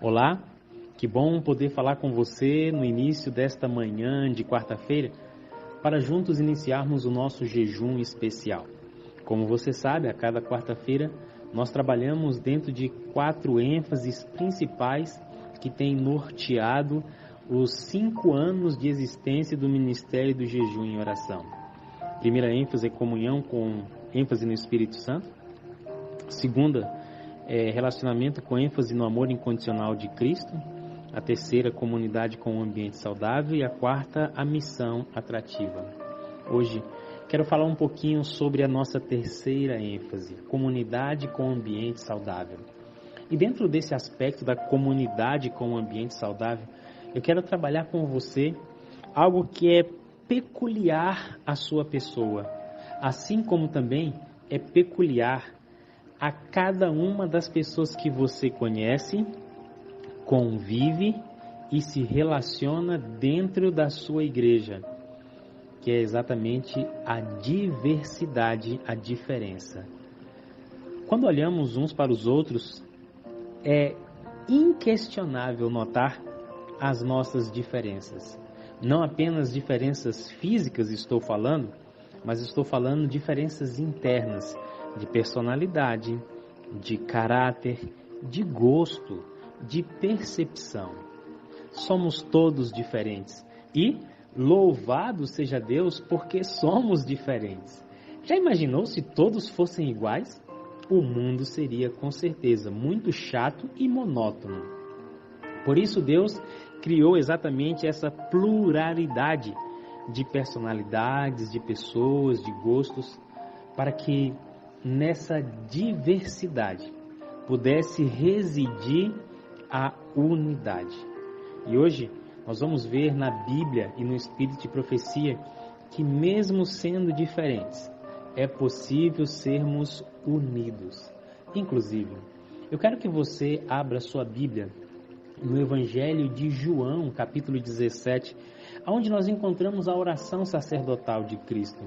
Olá, que bom poder falar com você no início desta manhã de quarta-feira para juntos iniciarmos o nosso jejum especial. Como você sabe, a cada quarta-feira nós trabalhamos dentro de 4 ênfases principais que têm norteado os 5 anos de existência do Ministério do Jejum em Oração. Primeira ênfase é comunhão com ênfase no Espírito Santo. Segunda relacionamento com ênfase no amor incondicional de Cristo. A terceira, comunidade com um ambiente saudável. E a quarta, a missão atrativa. Hoje, quero falar um pouquinho sobre a nossa terceira ênfase, comunidade com ambiente saudável. E dentro desse aspecto da comunidade com um ambiente saudável, eu quero trabalhar com você algo que é peculiar à sua pessoa, assim como também é peculiar a cada uma das pessoas que você conhece, convive e se relaciona dentro da sua igreja, que é exatamente a diversidade, a diferença. Quando olhamos uns para os outros, é inquestionável notar as nossas diferenças. Não apenas diferenças físicas estou falando, mas estou falando diferenças internas, de personalidade, de caráter, de gosto, de percepção. Somos todos diferentes e louvado seja Deus porque somos diferentes. Já imaginou se todos fossem iguais? O mundo seria com certeza muito chato e monótono. Por isso Deus criou exatamente essa pluralidade de personalidades, de pessoas, de gostos, para que nessa diversidade pudesse residir a unidade. E hoje nós vamos ver na Bíblia e no Espírito de Profecia que mesmo sendo diferentes, é possível sermos unidos. Inclusive, eu quero que você abra sua Bíblia no Evangelho de João, capítulo 17, onde nós encontramos a oração sacerdotal de Cristo.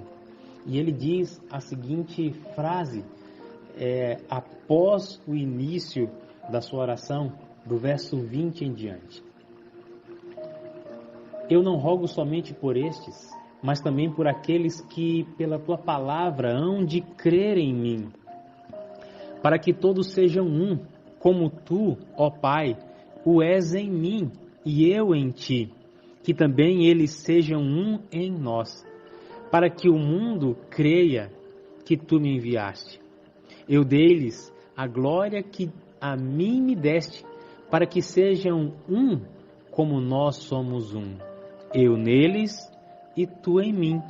E ele diz a seguinte frase, após o início da sua oração, do verso 20 em diante. Eu não rogo somente por estes, mas também por aqueles que pela tua palavra hão de crer em mim, para que todos sejam um, como tu, ó Pai, o és em mim e eu em ti, que também eles sejam um em nós, para que o mundo creia que tu me enviaste. Eu dei-lhes a glória que a mim me deste, para que sejam um como nós somos um. Eu neles e tu em mim,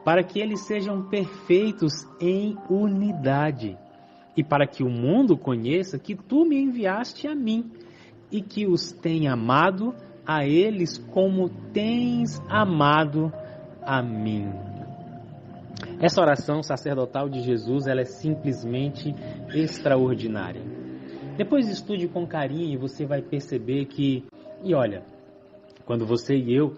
para que eles sejam perfeitos em unidade, e para que o mundo conheça que tu me enviaste a mim, e que os tenha amado a eles como tens amado a mim. Essa oração sacerdotal de Jesus, ela é simplesmente extraordinária. Depois estude com carinho e você vai perceber que, e olha, quando você e eu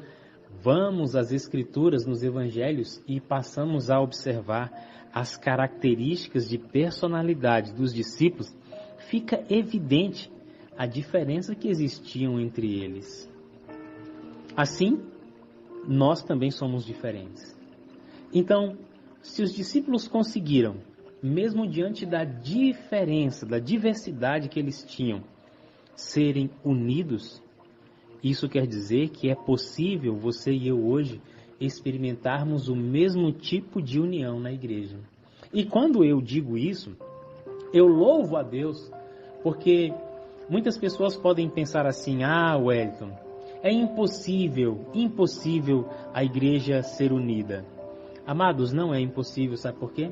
vamos às Escrituras nos Evangelhos e passamos a observar as características de personalidade dos discípulos, fica evidente a diferença que existiam entre eles. Assim, nós também somos diferentes. Então, se os discípulos conseguiram, mesmo diante da diferença, da diversidade que eles tinham, serem unidos, isso quer dizer que é possível você e eu hoje experimentarmos o mesmo tipo de união na igreja. E quando eu digo isso, eu louvo a Deus, porque muitas pessoas podem pensar assim, Wellington, é impossível a igreja ser unida. Amados, não é impossível, sabe por quê?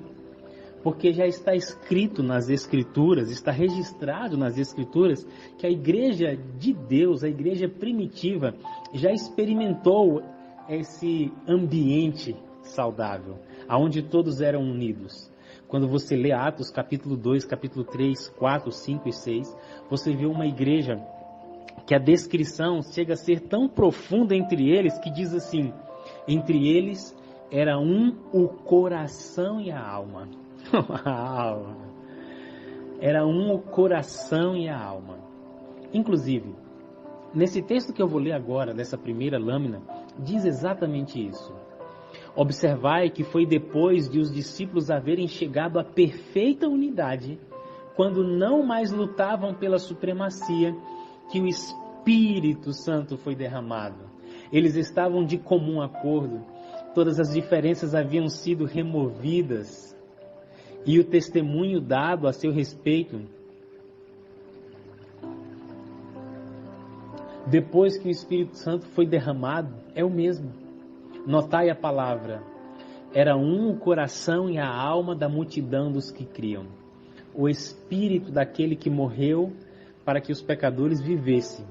Porque já está escrito nas Escrituras, está registrado nas Escrituras, que a igreja de Deus, a igreja primitiva, já experimentou esse ambiente saudável, onde todos eram unidos. Quando você lê Atos capítulo 2, capítulo 3, 4, 5 e 6, você vê uma igreja que a descrição chega a ser tão profunda entre eles, que diz assim, entre eles era um o coração e a alma. Era um o coração e a alma. Inclusive, nesse texto que eu vou ler agora, dessa primeira lâmina, diz exatamente isso. Observai que foi depois de os discípulos haverem chegado à perfeita unidade, quando não mais lutavam pela supremacia, que o Espírito Santo foi derramado. Eles estavam de comum acordo, todas as diferenças haviam sido removidas, e o testemunho dado a seu respeito, depois que o Espírito Santo foi derramado, é o mesmo. Notai a palavra: era um o coração e a alma da multidão dos que criam. O Espírito daquele que morreu para que os pecadores vivessem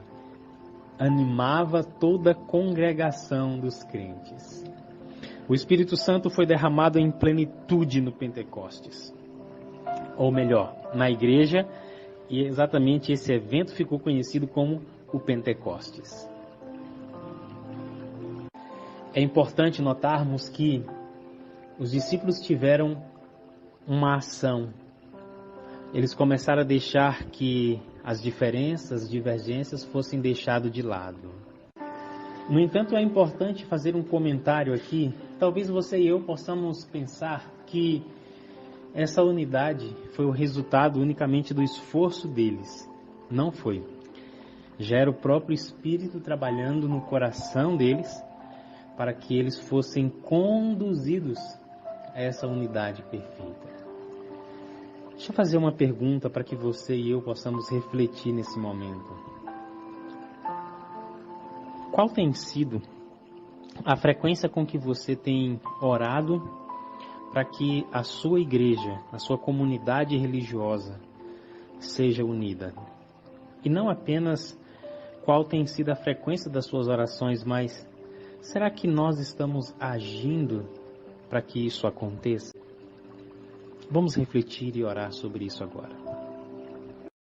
animava toda a congregação dos crentes. O Espírito Santo foi derramado em plenitude no Pentecostes. Ou melhor, na igreja, e exatamente esse evento ficou conhecido como o Pentecostes. É importante notarmos que os discípulos tiveram uma ação. Eles começaram a deixar que as diferenças, as divergências fossem deixadas de lado. No entanto, é importante fazer um comentário aqui. Talvez você e eu possamos pensar que essa unidade foi o resultado unicamente do esforço deles. Não foi. Já era o próprio Espírito trabalhando no coração deles para que eles fossem conduzidos a essa unidade perfeita. Deixa eu fazer uma pergunta para que você e eu possamos refletir nesse momento. Qual tem sido a frequência com que você tem orado para que a sua igreja, a sua comunidade religiosa seja unida? E não apenas qual tem sido a frequência das suas orações, mas será que nós estamos agindo para que isso aconteça? Vamos refletir e orar sobre isso agora.